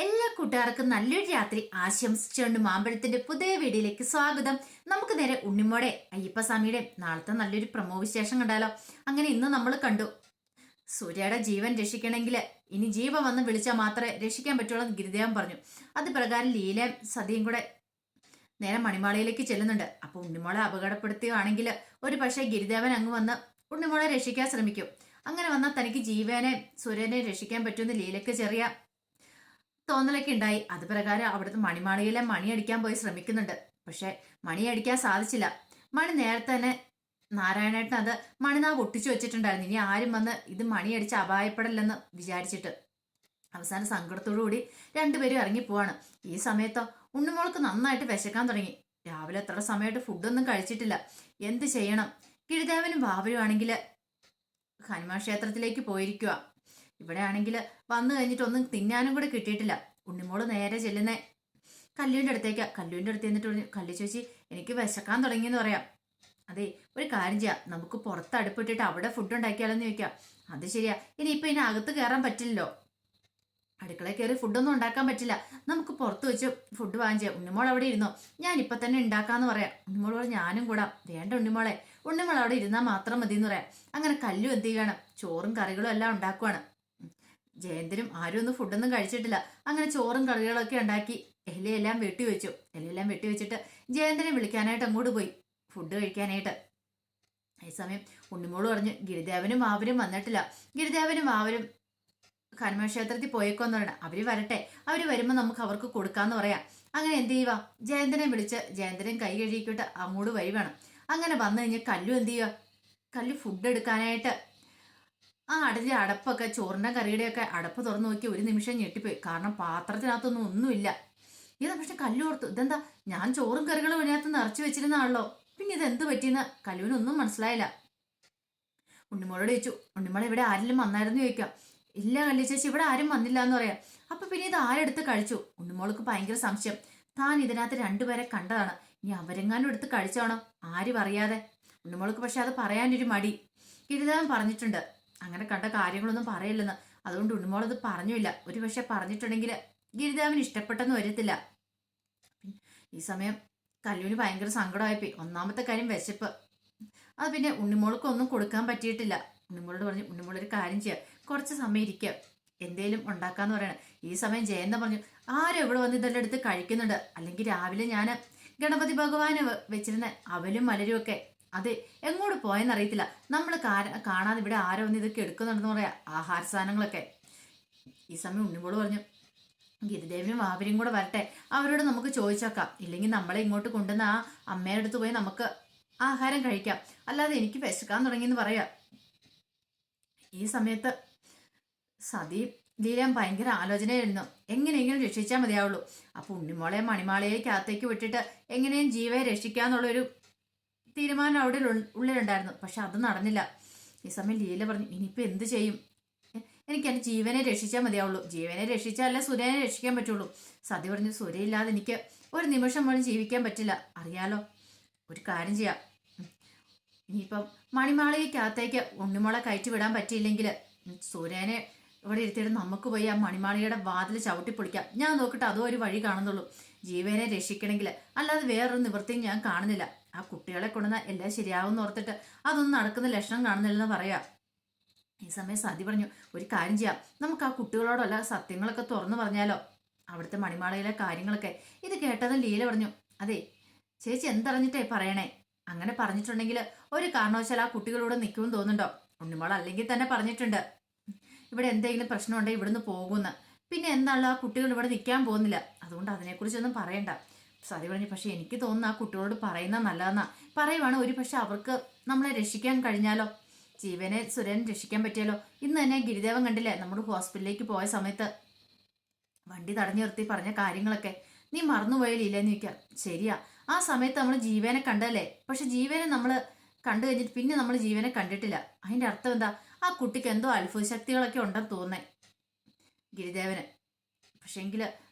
എല്ലാ കൂട്ടുകാർക്കും നല്ലൊരു രാത്രി ആശംസിച്ചുകൊണ്ട് മാമ്പഴത്തിന്റെ പുതിയ വീഡിയോയിലേക്ക് സ്വാഗതം. നമുക്ക് നേരെ ഉണ്ണിമോടെ അയ്യപ്പസ്വാമിയുടെ നാളത്തെ നല്ലൊരു പ്രമോ വിശേഷം കണ്ടാലോ. അങ്ങനെ ഇന്ന് നമ്മൾ കണ്ടു, സൂര്യയുടെ ജീവൻ രക്ഷിക്കണമെങ്കിൽ ഇനി ജീവൻ വന്ന് വിളിച്ചാൽ മാത്രമേ രക്ഷിക്കാൻ പറ്റുള്ളൂ എന്ന് ഗിരിദേവൻ പറഞ്ഞു. അത് പ്രകാരം ലീലയും സതിയും കൂടെ നേരെ മണിമാളയിലേക്ക് ചെല്ലുന്നുണ്ട്. അപ്പൊ ഉണ്ണിമോളെ അപകടപ്പെടുത്തുകയാണെങ്കിൽ ഒരു പക്ഷേ ഗിരിദേവൻ അങ്ങ് വന്ന് ഉണ്ണിമോളെ രക്ഷിക്കാൻ ശ്രമിക്കും. അങ്ങനെ വന്നാൽ തനിക്ക് ജീവനെ സൂര്യനെ രക്ഷിക്കാൻ പറ്റുമെന്ന് ലീലയ്ക്ക് ചെറിയ തോന്നലൊക്കെ ഉണ്ടായി. അത് പ്രകാരം അവിടുത്തെ മണിമാളികയിലെ മണി അടിക്കാൻ പോയി ശ്രമിക്കുന്നുണ്ട്. പക്ഷെ മണി അടിക്കാൻ സാധിച്ചില്ല. മണി നേരത്തെ തന്നെ നാരായണേട്ടൻ അത് മണിനാവ് ഒട്ടിച്ചു വെച്ചിട്ടുണ്ടായിരുന്നു. ഇനി ആരും വന്ന് ഇത് മണിയടിച്ച് അപായപ്പെടില്ലെന്ന് വിചാരിച്ചിട്ട് അവസാന സങ്കടത്തോടുകൂടി രണ്ടുപേരും ഇറങ്ങിപ്പോവാണ്. ഈ സമയത്തോ ഉണ്ണുമോൾക്ക് നന്നായിട്ട് വിശക്കാൻ തുടങ്ങി. രാവിലെ എത്ര സമയമായിട്ട് ഫുഡൊന്നും കഴിച്ചിട്ടില്ല. എന്ത് ചെയ്യണം? കിഴിദേവനും ബാബരും ആണെങ്കിൽ ഹനുമാൻ ക്ഷേത്രത്തിലേക്ക് പോയിരിക്കുക. ഇവിടെ ആണെങ്കിൽ വന്നു കഴിഞ്ഞിട്ട് ഒന്നും തിന്നാനും കൂടെ കിട്ടിയിട്ടില്ല. ഉണ്ണിമോള് നേരെ ചെല്ലുന്നേ കല്ലുവിൻ്റെ അടുത്തേക്കാ. കല്ലുവിൻ്റെ അടുത്ത് എന്നിട്ട് പറഞ്ഞു, കല്ലു ചേച്ചി എനിക്ക് വിശക്കാൻ തുടങ്ങിയെന്ന് പറയാം. അതെ, ഒരു കാര്യം ചെയ്യാം, നമുക്ക് പുറത്ത് അടുപ്പിട്ടിട്ട് അവിടെ ഫുഡ് ഉണ്ടാക്കിയാലോന്ന് ചോദിക്കാം. അത് ശരിയാ, ഇനിയിപ്പോൾ ഇതിനകത്ത് കയറാൻ പറ്റില്ലല്ലോ, അടുക്കളയിൽ കയറി ഫുഡൊന്നും ഉണ്ടാക്കാൻ പറ്റില്ല, നമുക്ക് പുറത്ത് വെച്ച് ഫുഡ് വാങ്ങാൻ ചെയ്യാം. ഉണ്ണിമോൾ അവിടെ ഇരുന്നോ, ഞാനിപ്പോൾ തന്നെ ഉണ്ടാക്കാന്ന് പറയാം. ഉണ്ണിമോൾ പറഞ്ഞു, ഞാനും കൂടാം. വേണ്ട ഉണ്ണിമോളെ, ഉണ്ണിമോൾ അവിടെ ഇരുന്നാൽ മാത്രം മതി എന്ന് പറയാം. അങ്ങനെ കല്ലു എന്ത് ചെയ്യണം, ചോറും കറികളും എല്ലാം ഉണ്ടാക്കുവാണ്. ജയന്തിനും ആരും ഒന്നും ഫുഡൊന്നും കഴിച്ചിട്ടില്ല. അങ്ങനെ ചോറും കറികളൊക്കെ ഉണ്ടാക്കി ഇലയെല്ലാം വെട്ടിവെച്ചു. ഇലയെല്ലാം വെട്ടിവെച്ചിട്ട് ജയന്തിനെ വിളിക്കാനായിട്ട് അങ്ങോട്ട് പോയി ഫുഡ് കഴിക്കാനായിട്ട്. ഈ സമയം ഉണ്ണിമോള് പറഞ്ഞു, ഗിരിദേവനും വാവരും വന്നിട്ടില്ല, ഗിരിദേവനും വാവരും ഹനുമാൻ ക്ഷേത്രത്തിൽ പോയേക്കോന്ന് പറയണം. അവര് വരട്ടെ, അവര് വരുമ്പോൾ നമുക്ക് അവർക്ക് കൊടുക്കാന്ന് പറയാം. അങ്ങനെ എന്ത് ചെയ്യുക, ജയന്തനെ വിളിച്ച് ജയന്തനും കൈ കഴുകിയിട്ട് അങ്ങോട്ട് വഴി വേണം. അങ്ങനെ വന്നു കഴിഞ്ഞാൽ കല്ലു എന്ത് ചെയ്യുക, കല്ലു ഫുഡ് എടുക്കാനായിട്ട് അതിൻ്റെ അടപ്പൊക്കെ ചോറിൻ്റെ കറിയുടെയൊക്കെ അടപ്പ് തുറന്നു നോക്കി ഒരു നിമിഷം ഞെട്ടിപ്പോയി. കാരണം പാത്രത്തിനകത്തൊന്നും ഒന്നുമില്ല. ഇത് പക്ഷെ കല്ലു ഓർത്തു, ഇതെന്താ ഞാൻ ചോറും കറികളും ഇതിനകത്ത് നിറച്ചു വെച്ചിരുന്നാണല്ലോ, പിന്നെ ഇതെന്ത് പറ്റിയെന്ന് കല്ലുവിനൊന്നും മനസ്സിലായില്ല. ഉണ്ണിമോളോട് ചോദിച്ചു, ഉണ്ണിമോളെ ഇവിടെ ആരെങ്കിലും വന്നായിരുന്നു ചോദിക്കാം. ഇല്ല കല്ലു ചേച്ചി, ഇവിടെ ആരും വന്നില്ല എന്ന് പറയാം. അപ്പൊ പിന്നെ ഇത് ആരെടുത്ത് കഴിച്ചു? ഉണ്ണിമോൾക്ക് ഭയങ്കര സംശയം. താൻ ഇതിനകത്ത് രണ്ടുപേരെ കണ്ടതാണ്, ഇനി അവരെങ്ങാനും എടുത്ത് കഴിച്ചാണോ ആരും അറിയാതെ. ഉണ്ണിമോൾക്ക് പക്ഷെ അത് പറയാനൊരു മടി. ഗിരിദേവൻ പറഞ്ഞിട്ടുണ്ട് അങ്ങനെ കണ്ട കാര്യങ്ങളൊന്നും പറയില്ലെന്ന്. അതുകൊണ്ട് ഉണ്ണിമോളത് പറഞ്ഞില്ല. ഒരു പക്ഷെ പറഞ്ഞിട്ടുണ്ടെങ്കിൽ ഗിരിദേവന് ഇഷ്ടപ്പെട്ടെന്ന് വരത്തില്ല. ഈ സമയം കല്ലുവിന് ഭയങ്കര സങ്കടമായിപ്പോയി. ഒന്നാമത്തെ കാര്യം വിശപ്പ്. അത് പിന്നെ ഉണ്ണിമോൾക്ക് ഒന്നും കൊടുക്കാൻ പറ്റിയിട്ടില്ല. ഉണ്ണിമോളോട് പറഞ്ഞു, ഉണ്ണിമോളൊരു കാര്യം ചെയ്യുക, കുറച്ച് സമയം ഇരിക്കുക, എന്തേലും ഉണ്ടാക്കാന്ന് പറയണം. ഈ സമയം ജയന്ത പറഞ്ഞു, ആരും ഇവിടെ വന്ന് ഇതെല്ലാം എടുത്ത് കഴിക്കുന്നുണ്ട്, അല്ലെങ്കിൽ രാവിലെ ഞാൻ ഗണപതി ഭഗവാന് വെച്ചിരുന്ന അവലും മലരും ഒക്കെ അതെ എങ്ങോട്ട് പോയെന്നറിയത്തില്ല. നമ്മൾ കാണാതെ ഇവിടെ ആരോ വന്ന് ഇതൊക്കെ എടുക്കുന്നുണ്ടെന്ന് പറയാം, ആഹാര സാധനങ്ങളൊക്കെ. ഈ സമയം ഉണ്ണിമോള് പറഞ്ഞു, ഗിരിദേവനും വാവരും കൂടെ വരട്ടെ, അവരോട് നമുക്ക് ചോദിച്ചേക്കാം, ഇല്ലെങ്കിൽ നമ്മളെ ഇങ്ങോട്ട് കൊണ്ടുവന്ന ആ അമ്മയുടെ അടുത്ത് പോയി നമുക്ക് ആഹാരം കഴിക്കാം, അല്ലാതെ എനിക്ക് വിശക്കാൻ തുടങ്ങിയെന്ന് പറയാം. ഈ സമയത്ത് സതിയും ലീലയും ഭയങ്കര ആലോചനയായിരുന്നു. എങ്ങനെയെങ്കിലും രക്ഷിച്ചാൽ മതിയാവുള്ളൂ. അപ്പൊ ഉണ്ണിമോളെ മണിമാളയേക്കകത്തേക്ക് വിട്ടിട്ട് എങ്ങനെയും ജീവയെ രക്ഷിക്കാന്നുള്ളൊരു തീരുമാനം അവിടെ ഉള്ളിലുണ്ടായിരുന്നു. പക്ഷെ അത് നടന്നില്ല. ഈ സമയം ലീല പറഞ്ഞു, ഇനിയിപ്പോൾ എന്ത് ചെയ്യും, എനിക്ക് എൻ്റെ ജീവനെ രക്ഷിച്ചാൽ മതിയാവുള്ളൂ, ജീവനെ രക്ഷിച്ചാലേ സൂര്യനെ രക്ഷിക്കാൻ പറ്റുള്ളൂ. സതി പറഞ്ഞു, സൂര്യയില്ലാതെ എനിക്ക് ഒരു നിമിഷം പോലും ജീവിക്കാൻ പറ്റില്ല, അറിയാലോ. ഒരു കാര്യം ചെയ്യാം, ഇനിയിപ്പം മണിമാളികയ്ക്കകത്തേക്ക് ഉണ്ണിമോളെ കയറ്റി വിടാൻ പറ്റിയില്ലെങ്കിൽ സൂര്യനെ ഇവിടെ ഇരുത്തിയിട്ട് നമുക്ക് പോയി ആ മണിമാളികയുടെ വാതിൽ ചവിട്ടി പൊളിക്കാം. ഞാൻ നോക്കിയിട്ട് അതോ ഒരു വഴി കാണുന്നുള്ളൂ ജീവനെ രക്ഷിക്കണമെങ്കിൽ, അല്ലാതെ വേറൊരു നിവൃത്തിയും ഞാൻ കാണുന്നില്ല. ആ കുട്ടികളെ കൊണ്ടുവന്ന എല്ലാം ശരിയാവുമെന്ന് ഓർത്തിട്ട് അതൊന്നും നടക്കുന്ന ലക്ഷണം കാണുന്നില്ലെന്ന് പറയാം. ഈ സമയം സതി പറഞ്ഞു, ഒരു കാര്യം ചെയ്യാം, നമുക്ക് ആ കുട്ടികളോടല്ല സത്യങ്ങളൊക്കെ തുറന്നു പറഞ്ഞാലോ, അവിടുത്തെ മണിമാളയിലെ കാര്യങ്ങളൊക്കെ. ഇത് കേട്ടതും ലീല പറഞ്ഞു, അതെ ചേച്ചി എന്തറിഞ്ഞിട്ടേ പറയണേ, അങ്ങനെ പറഞ്ഞിട്ടുണ്ടെങ്കിൽ ഒരു കാരണവശാൽ ആ കുട്ടികളോട് നിൽക്കുമെന്ന് തോന്നുന്നുണ്ടോ? ഉണ്ണിമോൾ അല്ലെങ്കിൽ തന്നെ പറഞ്ഞിട്ടുണ്ട് ഇവിടെ എന്തെങ്കിലും പ്രശ്നമുണ്ടെങ്കിൽ ഇവിടുന്ന് പോകുമെന്ന്. പിന്നെ എന്താണല്ലോ ആ കുട്ടികൾ ഇവിടെ നിൽക്കാൻ പോകുന്നില്ല, അതുകൊണ്ട് അതിനെക്കുറിച്ചൊന്നും പറയണ്ട. സതി പറഞ്ഞു, പക്ഷെ എനിക്ക് തോന്നുന്നു ആ കുട്ടികളോട് പറയുന്ന നല്ലതെന്നാ. പറയുവാണ് ഒരു പക്ഷെ അവർക്ക് നമ്മളെ രക്ഷിക്കാൻ കഴിഞ്ഞാലോ, ജീവനെ സുരൻ രക്ഷിക്കാൻ പറ്റിയാലോ. ഇന്ന് തന്നെ ഗിരിദേവൻ കണ്ടില്ലേ, നമ്മുടെ ഹോസ്പിറ്റലിലേക്ക് പോയ സമയത്ത് വണ്ടി തടഞ്ഞു നിർത്തി പറഞ്ഞ കാര്യങ്ങളൊക്കെ നീ മറന്നുപോയില്ലേന്ന് ചോദിക്കാം. ശരിയാ, ആ സമയത്ത് നമ്മൾ ജീവനെ കണ്ടല്ലേ, പക്ഷെ ജീവനെ നമ്മൾ കണ്ടു കഴിഞ്ഞിട്ട് പിന്നെ നമ്മൾ ജീവനെ കണ്ടിട്ടില്ല. അതിന്റെ അർത്ഥം എന്താ, ആ കുട്ടിക്ക് എന്തോ അത്ഭുത ശക്തികളൊക്കെ ഉണ്ടെന്ന് തോന്നേ ഗിരിദേവന്. പക്ഷെങ്കിൽ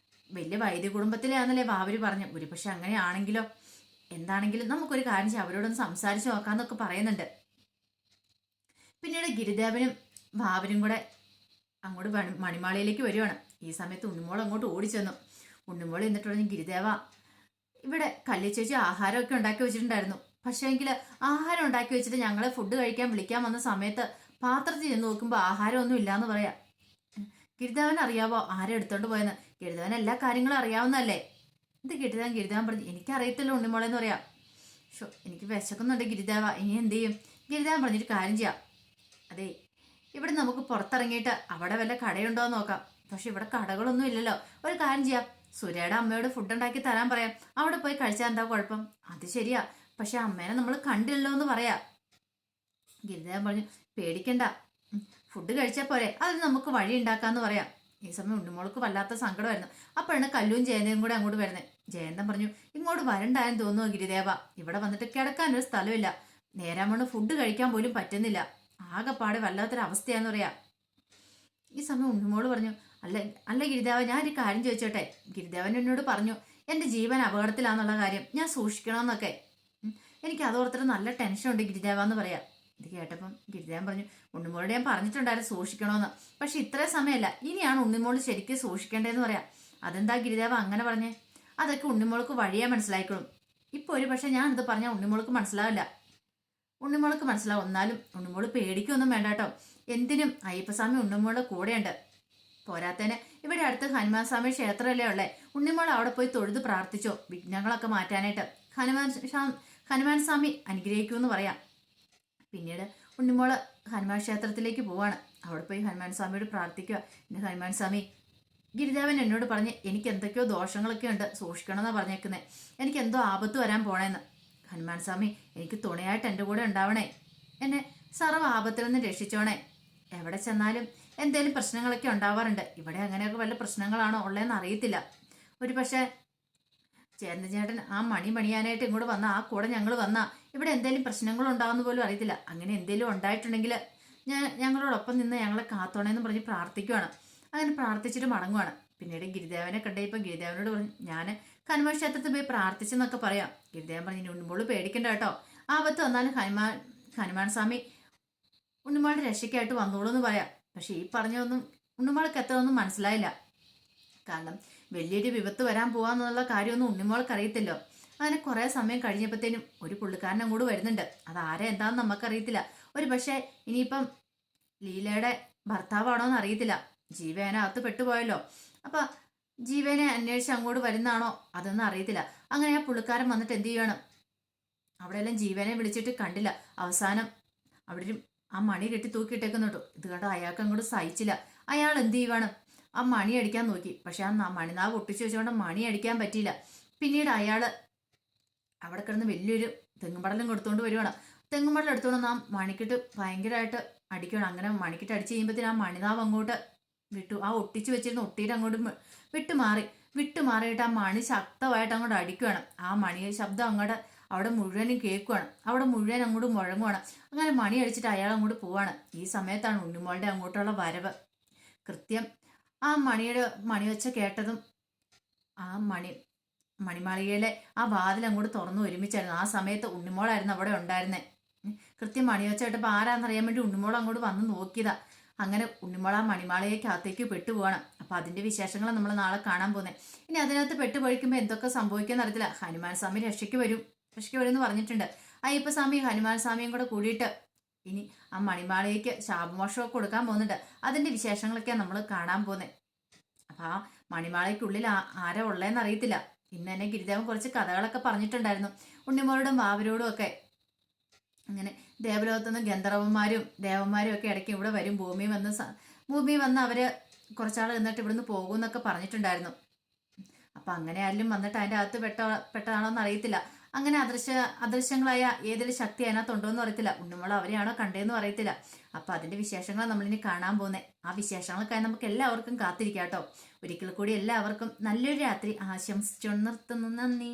വലിയ വൈദ്യ കുടുംബത്തിലെ ആണെന്നല്ലേ വാവര് പറഞ്ഞു. ഒരു പക്ഷെ അങ്ങനെയാണെങ്കിലോ, എന്താണെങ്കിലും നമുക്കൊരു കാര്യം ചെയ്യാം, അവരോടൊന്ന് സംസാരിച്ച് നോക്കാന്നൊക്കെ പറയുന്നുണ്ട്. പിന്നീട് ഗിരിദേവനും വാവരും കൂടെ അങ്ങോട്ട് മണിമാളിയിലേക്ക് വരുവാണ്. ഈ സമയത്ത് ഉണ്ണിമോൾ അങ്ങോട്ട് ഓടിച്ചെന്നു. ഉണ്ണിമോൾ എന്നിട്ട് പറഞ്ഞു, ഗിരിദേവ, ഇവിടെ കല്ലി ചേച്ചി ആഹാരമൊക്കെ ഉണ്ടാക്കി വെച്ചിട്ടുണ്ടായിരുന്നു. പക്ഷേ എങ്കിൽ ആഹാരം ഉണ്ടാക്കി വെച്ചിട്ട് ഞങ്ങളെ ഫുഡ് കഴിക്കാൻ വിളിക്കാൻ വന്ന സമയത്ത് പാത്രത്തിൽ ചെന്ന് നോക്കുമ്പോൾ ആഹാരമൊന്നും ഇല്ലാന്ന് പറയാം. ഗിരിദേവൻ അറിയാവോ ആരെ എടുത്തോണ്ട് പോയെന്ന്? ഗിരിദേവൻ എല്ലാ കാര്യങ്ങളും അറിയാവുന്നല്ലേ? ഇത് ഗിരിദേവൻ പറഞ്ഞു, എനിക്കറിയത്തില്ല ഉണ്ണിമോളെന്ന് പറയാം. ഷോ, എനിക്ക് വിശക്കുന്നുണ്ട് ഗിരിദേവ, ഇനി എന്ത് ചെയ്യും? ഗിരിദേവൻ പറഞ്ഞിട്ട് കാര്യം ചെയ്യാം. അതെ, ഇവിടെ നമുക്ക് പുറത്തിറങ്ങിയിട്ട് അവിടെ വല്ല കടയുണ്ടോ എന്ന് നോക്കാം. പക്ഷെ ഇവിടെ കടകളൊന്നും ഇല്ലല്ലോ. ഒരു കാര്യം ചെയ്യാം, സുരയുടെ അമ്മയോട് ഫുഡ് ഉണ്ടാക്കി തരാൻ പറയാം. അവിടെ പോയി കഴിച്ചാൽ എന്താ കുഴപ്പം? അത് ശരിയാ, പക്ഷെ അമ്മേനെ നമ്മൾ കണ്ടില്ലല്ലോ എന്ന് പറയാ. ഗിരിദേവൻ പറഞ്ഞു, പേടിക്കണ്ട, ഫുഡ് കഴിച്ചാൽ പോരെ, അത് നമുക്ക് വഴി ഉണ്ടാക്കാന്ന് പറയാം. ഈ സമയം ഉണ്ണിമോൾക്ക് വല്ലാത്ത സങ്കടമായിരുന്നു. അപ്പോഴാണ് കല്ലുവും ജയന്തയും കൂടെ അങ്ങോട്ട് വരുന്നത്. ജയന്തൻ പറഞ്ഞു, ഇങ്ങോട്ട് വരണ്ടായെന്ന് തോന്നുന്നു ഗിരിദേവ, ഇവിടെ വന്നിട്ട് കിടക്കാനൊരു സ്ഥലമില്ല, നേരാമണ്ണ് ഫുഡ് കഴിക്കാൻ പോലും പറ്റുന്നില്ല, ആകെപ്പാടെ വല്ലാത്തൊരു അവസ്ഥയാന്ന് പറയാം. ഈ സമയം ഉണ്ണിമോള് പറഞ്ഞു, അല്ല അല്ല ഗിരിദേവ, ഞാനൊരു കാര്യം ചോദിച്ചോട്ടെ? ഗിരിദേവൻ എന്നോട് പറഞ്ഞു എൻ്റെ ജീവൻ അപകടത്തിലാന്നുള്ള കാര്യം, ഞാൻ സൂക്ഷിക്കണമെന്നൊക്കെ. എനിക്ക് അതോർത്തിട്ട് നല്ല ടെൻഷനുണ്ട് ഗിരിദേവ എന്ന് പറയാം. ഇത് കേട്ടപ്പം ഗിരിദേവൻ പറഞ്ഞു, ഉണ്ണിമോളോട് ഞാൻ പറഞ്ഞിട്ടുണ്ടായിരുന്നു സൂക്ഷിക്കണമെന്ന്, പക്ഷെ ഇത്രയും സമയമല്ല, ഇനിയാണ് ഉണ്ണിമോള് ശരിക്കും സൂക്ഷിക്കേണ്ടതെന്ന് പറയാം. അതെന്താ ഗിരിദേവ അങ്ങനെ പറഞ്ഞേ? അതൊക്കെ ഉണ്ണിമോൾക്ക് വഴിയേ മനസ്സിലായിക്കോളും. ഇപ്പോൾ ഒരു പക്ഷെ ഞാൻ ഇത് പറഞ്ഞാൽ ഉണ്ണിമോൾക്ക് മനസ്സിലാവില്ല. ഉണ്ണിമോൾക്ക് മനസ്സിലാവും, എന്നാലും ഉണ്ണിമോള് പേടിക്കൊന്നും വേണ്ട കേട്ടോ. എന്തിനും അയ്യപ്പസ്വാമി ഉണ്ണിമോളുടെ കൂടെയുണ്ട്. പോരാത്തേന് ഇവിടെ അടുത്ത് ഹനുമാൻ സ്വാമി ക്ഷേത്രമല്ലേ ഉള്ളേ. ഉണ്ണിമോൾ അവിടെ പോയി തൊഴുത് പ്രാർത്ഥിച്ചോ വിഘ്നങ്ങളൊക്കെ മാറ്റാനായിട്ട്. ഹനുമാൻ സ്വാമി അനുഗ്രഹിക്കുമെന്ന് പറയാം. പിന്നീട് ഉണ്ണിമോള് ഹനുമാൻ ക്ഷേത്രത്തിലേക്ക് പോവാണ്. അവിടെ പോയി ഹനുമാൻ സ്വാമിയോട് പ്രാർത്ഥിക്കുക. പിന്നെ ഹനുമാൻ സ്വാമി, ഗിരിദേവൻ എന്നോട് പറഞ്ഞ് എനിക്ക് എന്തൊക്കെയോ ദോഷങ്ങളൊക്കെ ഉണ്ട്, സൂക്ഷിക്കണമെന്നാണ് പറഞ്ഞേക്കുന്നത്, എനിക്ക് എന്തോ ആപത്ത് വരാൻ പോണേന്ന്. ഹനുമാൻ സ്വാമി എനിക്ക് തുണയായിട്ട് എൻ്റെ കൂടെ ഉണ്ടാവണേ, എന്നെ സർവ്വ ആപത്തിൽ നിന്ന് രക്ഷിച്ചോണേ. എവിടെ ചെന്നാലും എന്തേലും പ്രശ്നങ്ങളൊക്കെ ഉണ്ടാവാറുണ്ട്. ഇവിടെ അങ്ങനെയൊക്കെ വല്ല പ്രശ്നങ്ങളാണോ ഉള്ളതെന്ന് അറിയത്തില്ല. ഒരു പക്ഷേ ചേട്ടൻ ആ മണി പണിയാനായിട്ട് ഇങ്ങോട്ട് വന്ന ആ കൂടെ ഞങ്ങൾ വന്നാ ഇവിടെ എന്തേലും പ്രശ്നങ്ങളുണ്ടാവുന്ന പോലും അറിയത്തില്ല. അങ്ങനെ എന്തേലും ഉണ്ടായിട്ടുണ്ടെങ്കിൽ ഞങ്ങളോടൊപ്പം നിന്ന് ഞങ്ങളെ കാത്തോണേന്ന് പറഞ്ഞ് പ്രാർത്ഥിക്കുവാണ്. അങ്ങനെ പ്രാർത്ഥിച്ചിട്ട് മടങ്ങുവാണ്. പിന്നീട് ഗിരിദേവനെ കണ്ടപ്പോൾ ഗിരിദേവനോട് പറഞ്ഞു, ഞാൻ ഹനുമാൻ ക്ഷേത്രത്തിൽ പോയി പ്രാർത്ഥിച്ചെന്നൊക്കെ പറയാം. ഗിരിദേവൻ പറഞ്ഞു, ഉണ്ണിമോള് പേടിക്കണ്ട കേട്ടോ, ആപത്ത് വന്നാലും ഹനുമാൻ സ്വാമി ഉണ്ണിമോളുടെ രക്ഷയ്ക്കായിട്ട് വന്നോളൂ എന്ന് പറയാം. പക്ഷെ ഈ പറഞ്ഞൊന്നും ഉണ്ണിമോൾക്ക് എത്ര ഒന്നും മനസ്സിലായില്ല. കാരണം വലിയൊരു വിപത്ത് വരാൻ പോവാന്നുള്ള കാര്യമൊന്നും ഉണ്ണിമോൾക്ക് അറിയത്തില്ലോ. അങ്ങനെ കുറെ സമയം കഴിഞ്ഞപ്പോഴത്തേനും ഒരു പുള്ളിക്കാരൻ അങ്ങോട്ട് വരുന്നുണ്ട്. അത് ആരെ എന്താന്ന് നമുക്കറിയത്തില്ല. ഒരു പക്ഷേ ഇനിയിപ്പം ലീലയുടെ ഭർത്താവാണോന്ന് അറിയത്തില്ല. ജീവേനകത്ത് പെട്ടുപോയല്ലോ. അപ്പൊ ജീവനെ അന്വേഷിച്ച് അങ്ങോട്ട് വരുന്നതാണോ അതൊന്നും അറിയത്തില്ല. അങ്ങനെ ആ പുള്ളിക്കാരൻ വന്നിട്ട് എന്ത് ചെയ്യണം, അവിടെയെല്ലാം ജീവനെ വിളിച്ചിട്ട് കണ്ടില്ല. അവസാനം അവിടെ ആ മണി കെട്ടി തൂക്കിയിട്ടേക്കുന്നുണ്ടോ. ഇത് കണ്ടോ അയാൾക്ക് അങ്ങോട്ട് സഹിച്ചില്ല. അയാൾ എന്ത് ചെയ്യുവാണ്, ആ മണി അടിക്കാൻ നോക്കി. പക്ഷെ ആ മണിനാവ് ഒട്ടിച്ചു വെച്ചുകൊണ്ട് മണി അടിക്കാൻ പറ്റിയില്ല. പിന്നീട് അയാൾ അവിടെ കിടന്ന് വലിയൊരു തെങ്ങുംപടലും കൊടുത്തുകൊണ്ട് വരുവാണ്. തെങ്ങുംപടൽ എടുത്തുകൊണ്ട് ആ മണിക്കിട്ട് ഭയങ്കരമായിട്ട് അടിക്കണം. അങ്ങനെ മണിക്കിട്ട് അടിച്ച് കഴിയുമ്പോഴത്തേന് ആ മണിനാവ് അങ്ങോട്ട് വിട്ടു. ആ ഒട്ടിച്ചു വെച്ചിരുന്ന ഒട്ടിയിട്ട് അങ്ങോട്ട് വിട്ടുമാറിയിട്ട് ആ മണി ശക്തമായിട്ട് അങ്ങോട്ട് അടിക്കുകയാണ്. ആ മണി ശബ്ദം അങ്ങോട്ട് അവിടെ മുഴുവനും കേൾക്കുവാണ്. അവിടെ മുഴുവൻ അങ്ങോട്ട് മുഴങ്ങുവാണ്. അങ്ങനെ മണി അടിച്ചിട്ട് അയാൾ അങ്ങോട്ട് പോവാണ്. ഈ സമയത്താണ് ഉണ്ണിമോളുടെ അങ്ങോട്ടുള്ള വരവ്. കൃത്യം ആ മണി വെച്ച കേട്ടതും ആ മണിമാളികയിലെ ആ വാതിൽ അങ്ങോട്ട് തുറന്നു ഒരുമിച്ചായിരുന്നു. ആ സമയത്ത് ഉണ്ണിമോളായിരുന്നു അവിടെ ഉണ്ടായിരുന്നേ. കൃത്യം മണി വെച്ച കേട്ടപ്പോൾ ആരാന്നറിയാൻ വേണ്ടി ഉണ്ണിമോൾ അങ്ങോട്ട് വന്ന് നോക്കിയതാ. അങ്ങനെ ഉണ്ണിമോൾ ആ മണിമാളികയ്ക്കകത്തേക്ക് പെട്ടുപോവാണ്. അപ്പൊ അതിന്റെ വിശേഷങ്ങൾ നമ്മൾ നാളെ കാണാൻ പോകുന്നത്. ഇനി അതിനകത്ത് പെട്ടുപോയിക്കുമ്പോൾ എന്തൊക്കെ സംഭവിക്കുമെന്ന് അറിയത്തില്ല. ഹനുമാൻ സ്വാമി രക്ഷയ്ക്ക് വരും എന്ന് പറഞ്ഞിട്ടുണ്ട്. അയ്യപ്പസ്വാമി ഹനുമാൻ സ്വാമിയും കൂടെ കൂടിയിട്ട് ഇനി ആ മണിമാളികയ്ക്ക് ശാപമോക്ഷമൊക്കെ കൊടുക്കാൻ പോകുന്നുണ്ട്. അതിന്റെ വിശേഷങ്ങളൊക്കെയാണ് നമ്മൾ കാണാൻ പോകുന്നത്. അപ്പൊ ആ മണിമാളികയ്ക്കുള്ളിൽ ആരാ ഉള്ളതെന്ന് അറിയത്തില്ല. ഇന്ന് തന്നെ ഗിരിദേവൻ കുറച്ച് കഥകളൊക്കെ പറഞ്ഞിട്ടുണ്ടായിരുന്നു ഉണ്ണിമോളോടും വാവരോടും ഒക്കെ. അങ്ങനെ ദേവലോകത്തുനിന്ന് ഗന്ധർവന്മാരും ദേവന്മാരും ഒക്കെ ഇടയ്ക്ക് ഇവിടെ വരും. ഭൂമി വന്ന് അവര് കുറച്ചാൾ എന്നിട്ട് ഇവിടുന്ന് പോകും എന്നൊക്കെ പറഞ്ഞിട്ടുണ്ടായിരുന്നു. അപ്പൊ അങ്ങനെ ആരെങ്കിലും വന്നിട്ട് അതിൻ്റെ അകത്ത് പെട്ടതാണോ എന്ന് അറിയത്തില്ല. അങ്ങനെ അദൃശ്യങ്ങളായ ഏതെങ്കിലും ശക്തി അതിനകത്തുണ്ടോ എന്ന് അറിയത്തില്ല. ഉണ്ണിമോൾ അവരെയാണോ കണ്ടതെന്നും അറിയത്തില്ല. അപ്പൊ അതിന്റെ വിശേഷങ്ങൾ നമ്മളിനി കാണാൻ പോകുന്നത്. ആ വിശേഷങ്ങൾക്കായി നമുക്ക് എല്ലാവർക്കും കാത്തിരിക്കാം കേട്ടോ. ഒരിക്കൽ കൂടി എല്ലാവർക്കും നല്ലൊരു രാത്രി ആശംസിച്ചു നിർത്തുന്നു. നന്ദി.